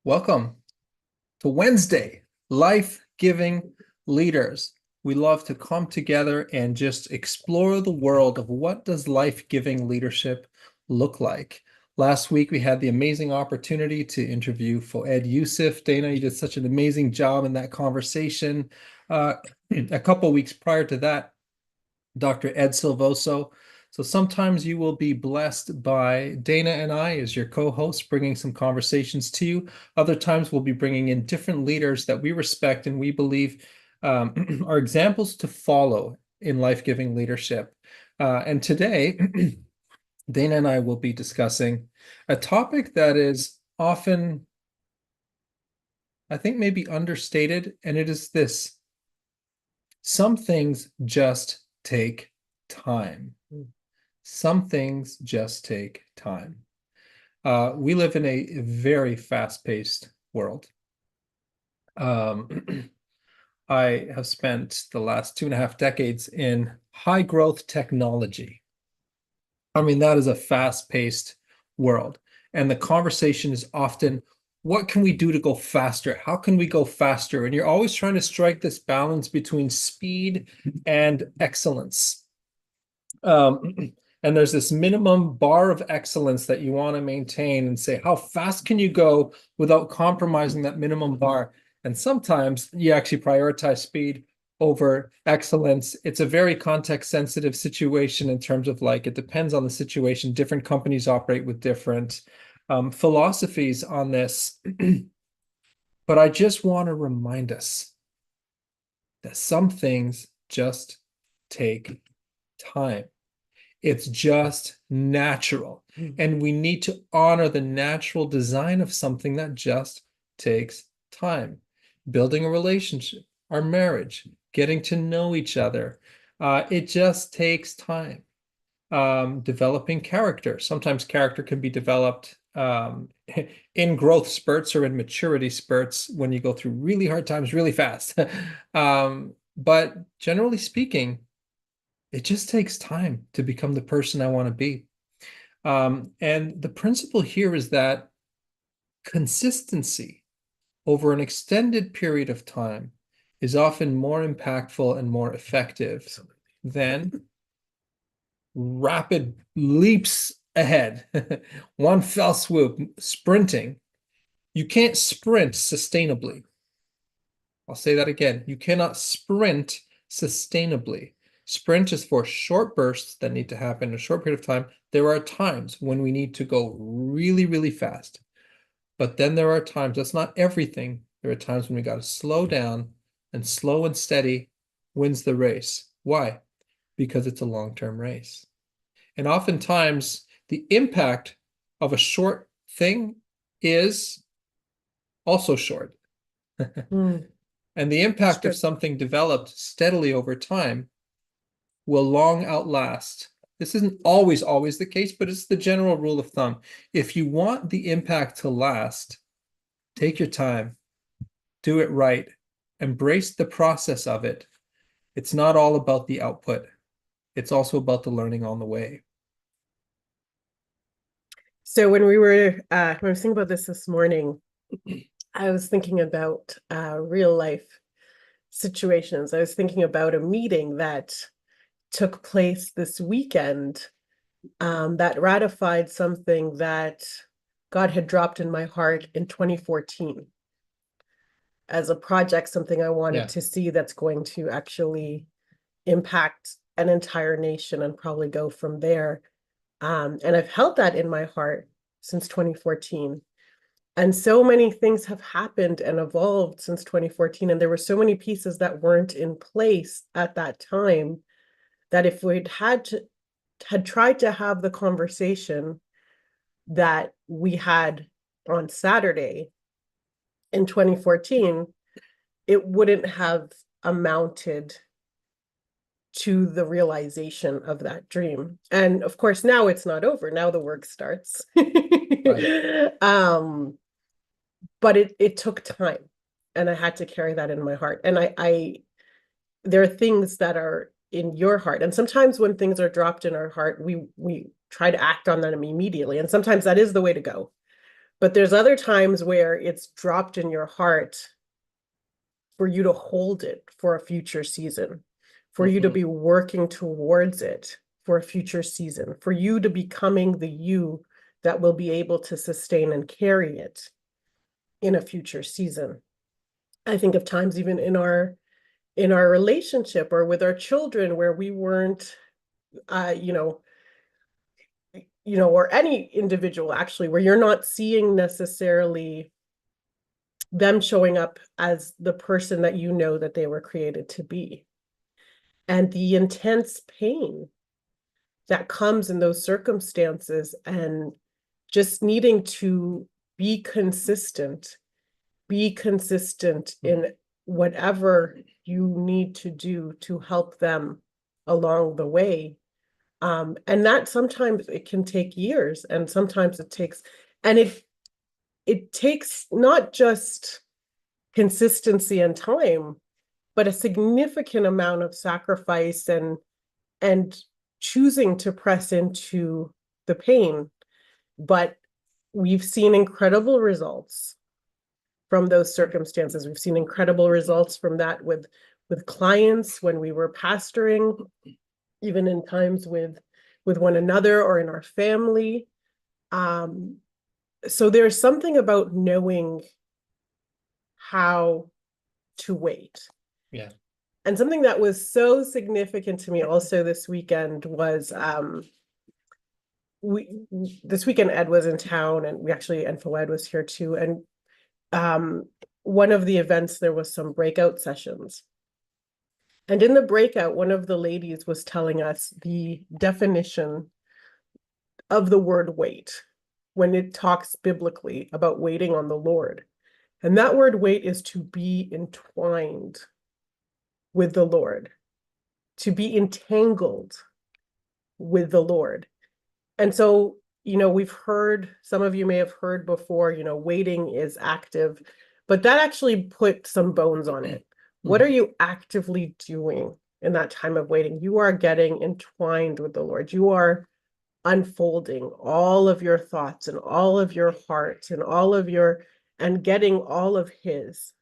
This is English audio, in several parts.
Welcome to Wednesday, Life-Giving Leaders. We love to come together and just explore the world of what does life-giving leadership look like. Last week, we had the amazing opportunity to interview Foed Youssef. Dana, you did such an amazing job in that conversation. A couple weeks prior to that, Dr. Ed Silvoso. So sometimes you will be blessed by Dana and I as your co-hosts, bringing some conversations to you. Other times we'll be bringing in different leaders that we respect and we believe are examples to follow in life-giving leadership. And today, Dana and I will be discussing a topic that is often, I think, maybe understated, and it is this: some things just take time. Some things just take time. We live in a very fast-paced world. I have spent the last 2.5 decades in high growth technology. I mean, that is a fast-paced world. And the conversation is often, what can we do to go faster? How can we go faster? And you're always trying to strike this balance between speed and excellence. And there's this minimum bar of excellence that you want to maintain and say, how fast can you go without compromising that minimum bar? And sometimes you actually prioritize speed over excellence. It's a very context sensitive situation in terms of, like, it depends on the situation. Different companies operate with different philosophies on this. But I just want to remind us that some things just take time. It's just natural. And we need to honor the natural design of something that just takes time. Building a relationship, our marriage, getting to know each other. It just takes time. Developing character. Sometimes character can be developed in growth spurts or in maturity spurts when you go through really hard times really fast. But generally speaking, it just takes time to become the person I want to be. And the principle here is that consistency over an extended period of time is often more impactful and more effective than rapid leaps ahead. One fell swoop, sprinting. You can't sprint sustainably. I'll say that again. You cannot sprint sustainably. Sprint is for short bursts that need to happen in a short period of time. There are times when we need to go really, really fast. But then there are times, that's not everything. There are times when we got to slow down, and slow and steady wins the race. Why? Because it's a long-term race. And oftentimes the impact of a short thing is also short. And the impact of something developed steadily over time will long outlast. This isn't always the case, but it's the general rule of thumb. If you want the impact to last, take your time, do it right, embrace the process of it. It's not all about the output. It's also about the learning on the way. So when when I was thinking about this morning, I was thinking about real life situations. I was thinking about a meeting that took place this weekend that ratified something that God had dropped in my heart in 2014 as a project, something I wanted to see that's going to actually impact an entire nation and probably go from there. And I've held that in my heart since 2014. And so many things have happened and evolved since 2014. And there were so many pieces that weren't in place at that time that if we'd had tried to have the conversation that we had on Saturday in 2014, it wouldn't have amounted to the realization of that dream. And of course, now it's not over. Now the work starts. Right. But it took time, and I had to carry that in my heart. And I there are things that are in your heart. And sometimes when things are dropped in our heart, we try to act on them immediately. And sometimes that is the way to go. But there's other times where it's dropped in your heart for you to hold it for a future season, for you to be working towards it for a future season, for you to becoming the you that will be able to sustain and carry it in a future season. I think of times even in our relationship or with our children where we weren't or any individual actually, where you're not seeing necessarily them showing up as the person that you know that they were created to be. And the intense pain that comes in those circumstances, and just needing to be consistent in whatever you need to do to help them along the way. And that sometimes it can take years, and sometimes it takes, and it takes not just consistency and time, but a significant amount of sacrifice and choosing to press into the pain. But we've seen incredible results from those circumstances. We've seen incredible results from that with clients when we were pastoring, even in times with one another or in our family. So there's something about knowing how to wait. Yeah. And something that was so significant to me also this weekend was this weekend Ed was in town, and Ed was here too. And one of the events, there was some breakout sessions. And in the breakout, one of the ladies was telling us the definition of the word wait when it talks biblically about waiting on the Lord. And that word wait is to be entwined with the Lord, to be entangled with the Lord. And so, we've heard, some of you may have heard before, waiting is active, but that actually put some bones on it. What are you actively doing in that time of waiting? You are getting entwined with the Lord. You are unfolding all of your thoughts and all of your heart and getting all of his.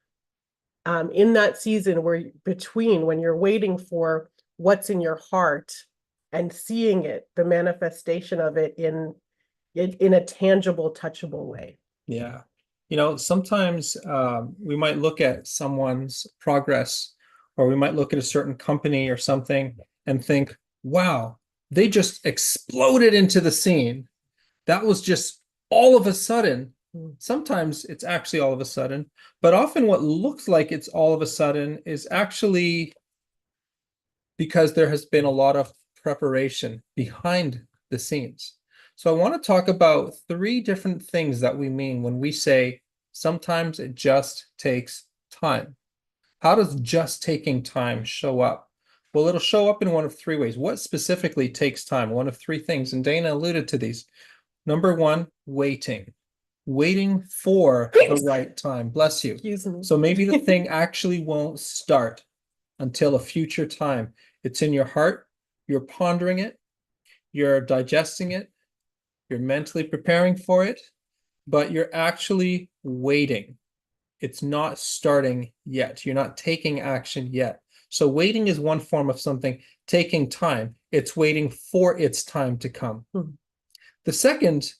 In that season when you're waiting for what's in your heart and seeing it, the manifestation of it in a tangible, touchable way. Yeah. Sometimes we might look at someone's progress, or we might look at a certain company or something and think, wow, they just exploded into the scene. That was just all of a sudden. Sometimes it's actually all of a sudden, but often what looks like it's all of a sudden is actually because there has been a lot of preparation behind the scenes. So I want to talk about 3 different things that we mean when we say sometimes it just takes time. How does just taking time show up? Well, it'll show up in one of 3 ways. What specifically takes time? One of 3 things, and Dana alluded to these. Number 1, waiting. Waiting for the right time. Bless you. So maybe the thing actually won't start until a future time. It's in your heart, you're pondering it, you're digesting it, you're mentally preparing for it, but you're actually waiting. It's not starting yet. You're not taking action yet. So waiting is one form of something taking time. It's waiting for its time to come. The second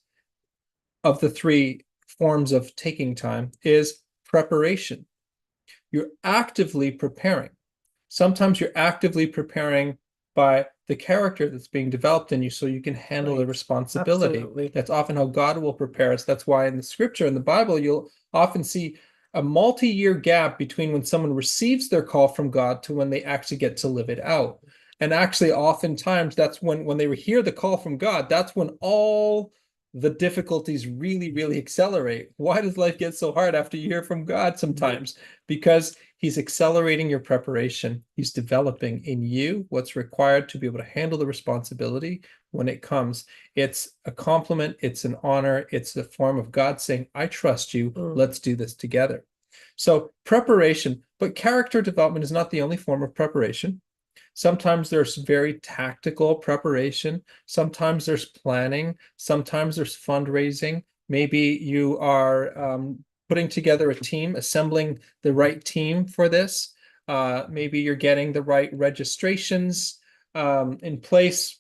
of the 3 forms of taking time is preparation. You're actively preparing. Sometimes you're actively preparing by the character that's being developed in you so you can handle the responsibility. Absolutely. That's often how God will prepare us. That's why in the scripture, in the Bible, you'll often see a multi-year gap between when someone receives their call from God to when they actually get to live it out. And actually, oftentimes, that's when they hear the call from God, that's when all the difficulties really, really accelerate. Why does life get so hard after you hear from God sometimes? Because he's accelerating your preparation. He's developing in you what's required to be able to handle the responsibility when it comes. It's a compliment. It's an honor. It's a form of God saying, I trust you. Let's do this together. So preparation, but character development is not the only form of preparation. Sometimes there's very tactical preparation. Sometimes there's planning. Sometimes there's fundraising. Maybe you are putting together a team, assembling the right team for this. Maybe you're getting the right registrations in place.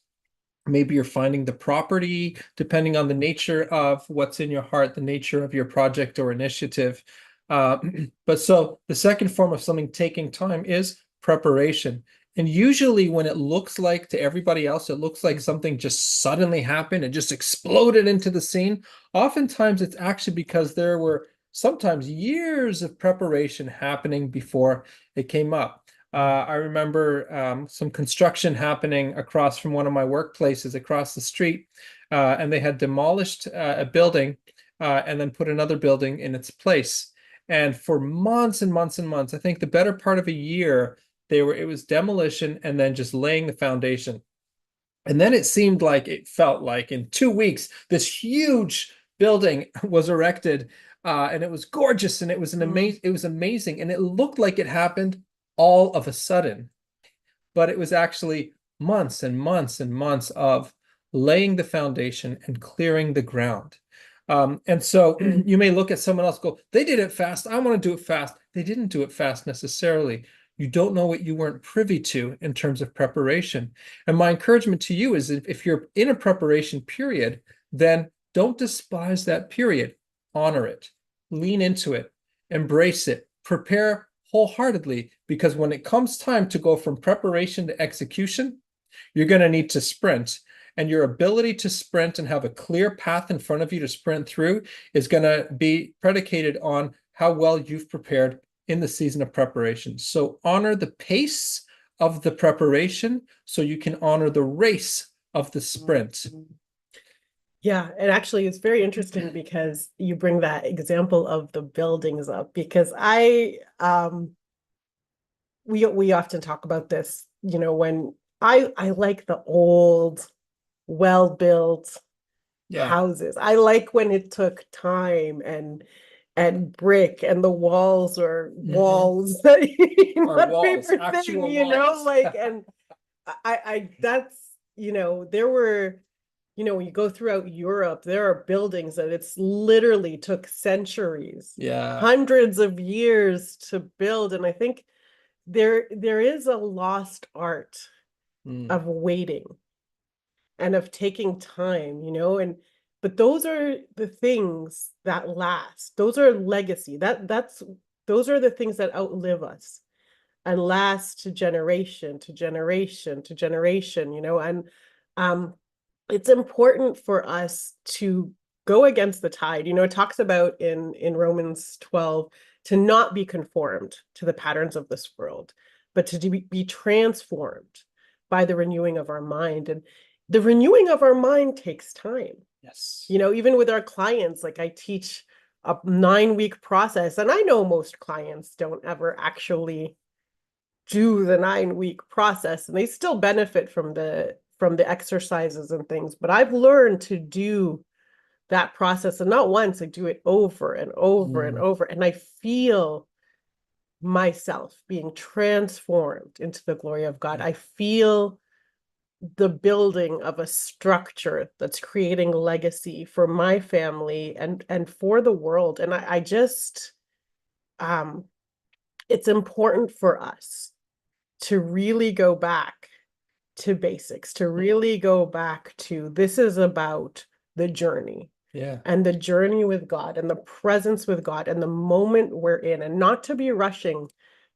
Maybe you're finding the property, depending on the nature of what's in your heart, the nature of your project or initiative. Uh, but so the second form of something taking time is preparation. And usually when it looks like to everybody else, it looks like something just suddenly happened and just exploded into the scene. Oftentimes it's actually because there were sometimes years of preparation happening before it came up. I remember some construction happening across from one of my workplaces across the street, and they had demolished a building and then put another building in its place. And for months and months and months, I think the better part of a year, it was demolition and then just laying the foundation. And then it felt like in 2 weeks, this huge building was erected, and it was gorgeous, and it was amazing, and it looked like it happened all of a sudden, but it was actually months and months and months of laying the foundation and clearing the ground. And so you may look at someone else, go, they did it fast. I want to do it fast. They didn't do it fast necessarily. You don't know what you weren't privy to in terms of preparation. And my encouragement to you is if you're in a preparation period, then don't despise that period. Honor it, lean into it, embrace it, prepare wholeheartedly, because when it comes time to go from preparation to execution, you're going to need to sprint. And your ability to sprint and have a clear path in front of you to sprint through is going to be predicated on how well you've prepared in the season of preparation. So honor the pace of the preparation so you can honor the race of the sprint. Yeah, and actually it's very interesting because you bring that example of the buildings up, because we often talk about this, when I like the old, well-built houses. I like when it took time and brick, and the walls are walls, not walls, paper thin, actual walls. like, and that's, there were, when you go throughout Europe, there are buildings that it's literally took centuries, Yeah. hundreds of years to build. And I think there is a lost art of waiting and of taking time, but those are the things that last. Those are legacy. Those are the things that outlive us and last to generation to generation to generation, and it's important for us to go against the tide. It talks about in Romans 12 to not be conformed to the patterns of this world, but to be transformed by the renewing of our mind. And the renewing of our mind takes time. Yes. Even with our clients, like I teach a 9-week process, and I know most clients don't ever actually do the 9-week process, and they still benefit from the exercises and things. But I've learned to do that process, and not once, I do it over and over and over, and I feel myself being transformed into the glory of God. I feel the building of a structure that's creating legacy for my family and for the world. And I just it's important for us to really go back to basics, to really go back to, this is about the journey. Yeah. And the journey with God and the presence with God and the moment we're in, and not to be rushing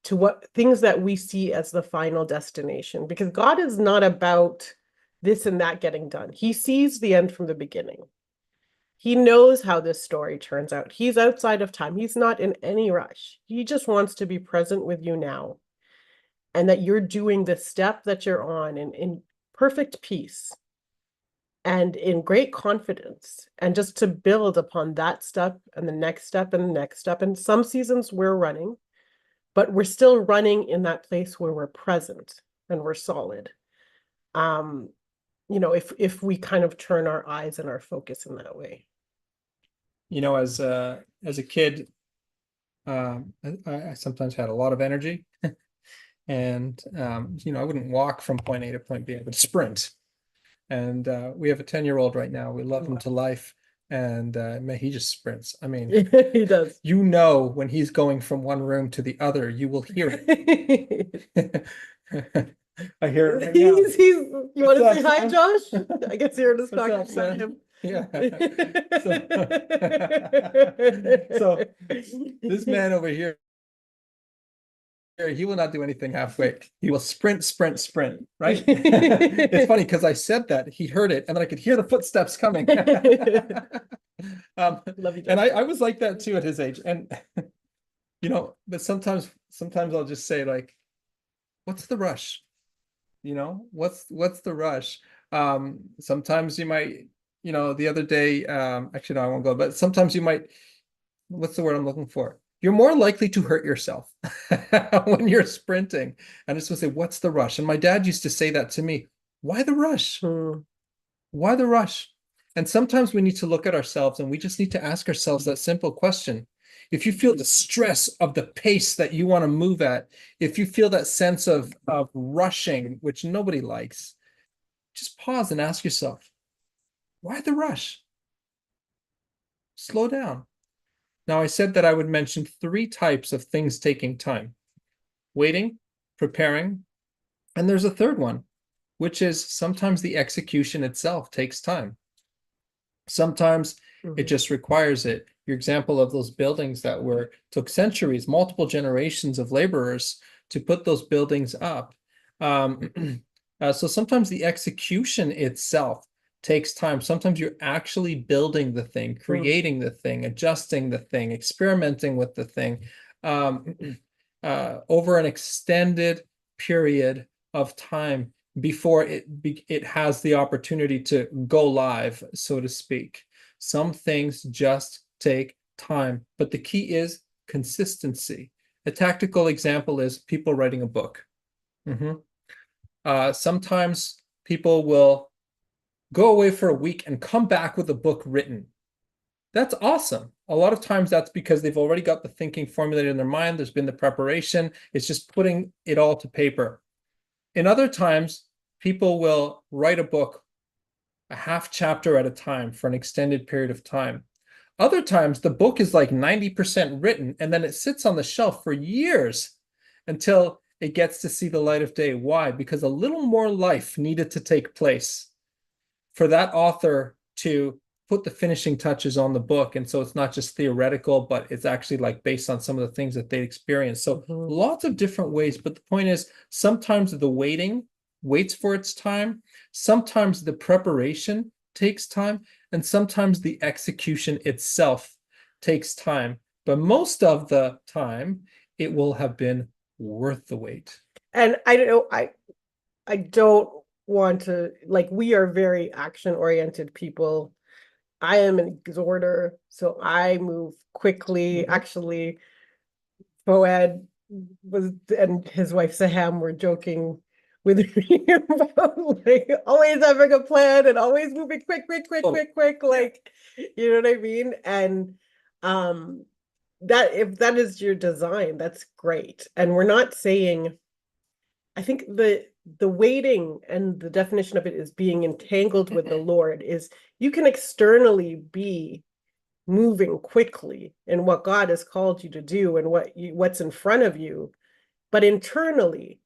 to what things that we see as the final destination, because God is not about this and that getting done. He sees the end from the beginning. He knows how this story turns out. He's outside of time. He's not in any rush. He just wants to be present with you now, and that you're doing the step that you're on in perfect peace and in great confidence, and just to build upon that step and the next step and the next step. And some seasons we're running, but we're still running in that place where we're present and we're solid. If we kind of turn our eyes and our focus in that way. As a kid, I sometimes had a lot of energy, and I wouldn't walk from point A to point B. I would sprint. And we have a 10-year-old right now. We love him to life. and man, he just sprints. I mean, He does. you know, when he's going from one room to the other, you will hear it. I hear it right now. He's you want to What's say up, hi, Sam? Josh? I guess you're just What's talking up, about Sam? him. Yeah. So this man over here, he will not do anything halfway. He will sprint, sprint, sprint, right? It's funny because I said that, he heard it, and then I could hear the footsteps coming. Love you, And Josh. I was like that too at his age. And but sometimes I'll just say, like, what's the rush? What's the rush? Sometimes you might, the other day, actually, no, I won't go, but sometimes you might, what's the word I'm looking for? You're more likely to hurt yourself when you're sprinting. And I just want to say, what's the rush? And my dad used to say that to me. Why the rush? Hmm. Why the rush? And sometimes we need to look at ourselves and we just need to ask ourselves that simple question. If you feel the stress of the pace that you want to move at, if you feel that sense of rushing, which nobody likes, just pause and ask yourself, why the rush? Slow down. Now, I said that I would mention 3 types of things taking time: waiting, preparing, and there's a third one, which is sometimes the execution itself takes time. Sometimes it just requires it. Your example of those buildings that took centuries, multiple generations of laborers to put those buildings up. So sometimes the execution itself takes time. Sometimes you're actually building the thing, creating the thing, adjusting the thing, experimenting with the thing over an extended period of time before it has the opportunity to go live, so to speak. Some things just take time, but the key is consistency. A tactical example is people writing a book. Sometimes people will go away for a week and come back with a book written. That's awesome. A lot of times that's because they've already got the thinking formulated in their mind. There's been the preparation. It's just putting it all to paper. In other times, people will write a book a half chapter at a time for an extended period of time. Other times, the book is like 90% written, and then it sits on the shelf for years until it gets to see the light of day. Why? Because a little more life needed to take place for that author to put the finishing touches on the book. And so it's not just theoretical, but it's actually like based on some of the things that they experienced. So lots of different ways. But the point is, sometimes the waiting waits for its time. Sometimes the preparation takes time. And sometimes the execution itself takes time. But most of the time, it will have been worth the wait. And I don't know, I don't want to, like, we are very action-oriented people. I am an exhorter, so I move quickly. Actually, Boad and his wife Saham were joking with me about like always having a plan and always moving quick, like, you know what I mean? And that if that is your design, that's great. And we're not saying, I think the waiting and the definition of it is being entangled with the Lord is you can externally be moving quickly in what God has called you to do and what's in front of you, but internally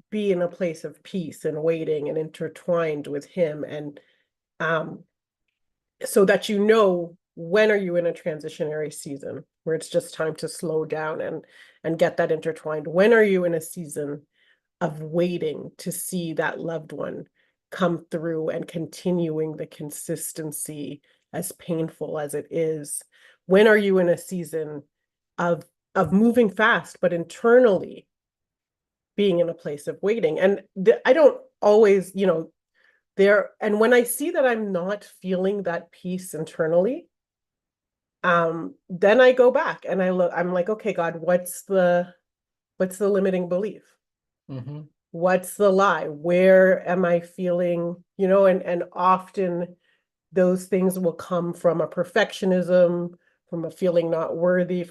be in a place of peace and waiting and intertwined with him. And so that when are you in a transitionary season where it's just time to slow down and get that intertwined? When are you in a season of waiting to see that loved one come through and continuing the consistency as painful as it is? When are you in a season of moving fast, but internally being in a place of waiting? And I don't always, and when I see that I'm not feeling that peace internally, then I go back and I'm like, okay, God, what's the limiting belief? What's the lie? Where am I feeling, and often those things will come from a perfectionism, from a feeling not worthy,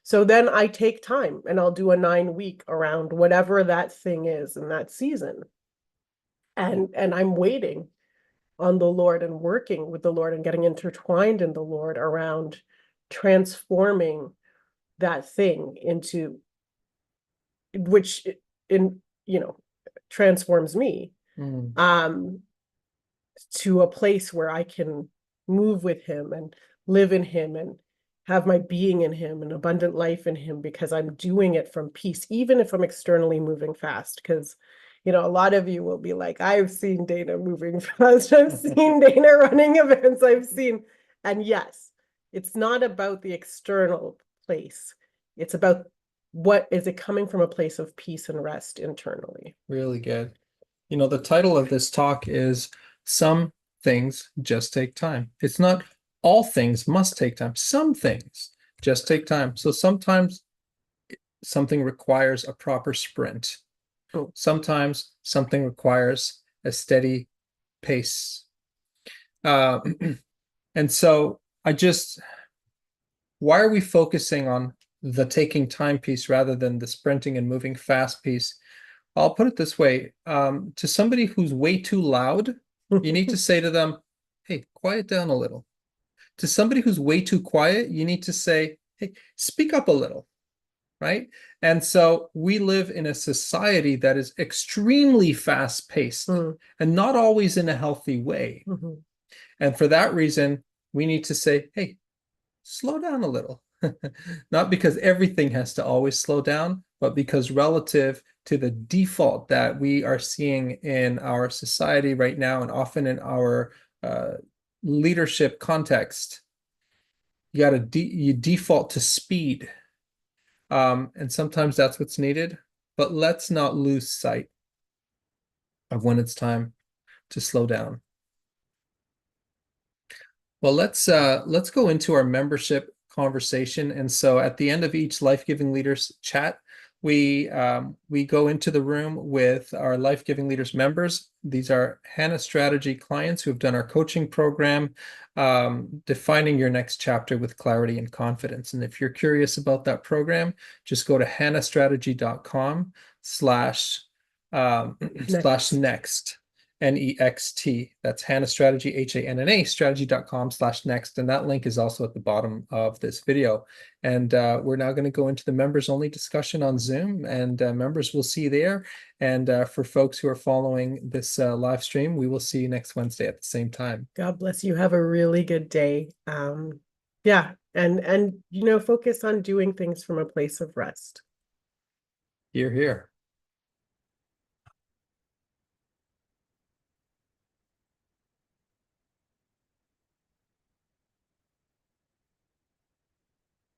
so then I take time and I'll do a 9-week around whatever that thing is in that season. And I'm waiting on the Lord and working with the Lord and getting intertwined in the Lord around transforming that thing into which in transforms me Mm. to a place where I can move with him and live in him and have my being in him and abundant life in him, because I'm doing it from peace, even if I'm externally moving fast. Because a lot of you will be like, I've seen Dana moving fast, I've seen Dana running events, and yes, it's not about the external place, it's about what is it coming from a place of peace and rest internally. Really good. The title of this talk is Some Things Just Take Time. It's not all things must take time. Some things just take time. So sometimes something requires a proper sprint. Oh. Sometimes something requires a steady pace. And so why are we focusing on the taking time piece rather than the sprinting and moving fast piece? I'll put it this way. To somebody who's way too loud, you need to say to them, hey, quiet down a little. To somebody who's way too quiet, you need to say, hey, speak up a little, right? And so we live in a society that is extremely fast-paced and not always in a healthy way. Mm-hmm. And for that reason, we need to say, hey, slow down a little. Not because everything has to always slow down, but because relative to the default that we are seeing in our society right now and often in our leadership context, you default to speed. And sometimes that's what's needed, but let's not lose sight of when it's time to slow down. Well, let's go into our membership conversation. And so at the end of each Life Giving Leaders chat, we go into the room with our Life Giving Leaders members. These are Hannah Strategy clients who have done our coaching program, Defining Your Next Chapter with Clarity and Confidence. And if you're curious about that program, just go to hannahstrategy.com slash next. Next. That's Hannah Strategy, HANNA, strategy.com/next. And that link is also at the bottom of this video. And we're now going to go into the members only discussion on Zoom, and members will see you there. And for folks who are following this live stream, we will see you next Wednesday at the same time. God bless you. Have a really good day. Yeah. And focus on doing things from a place of rest. Hear, hear.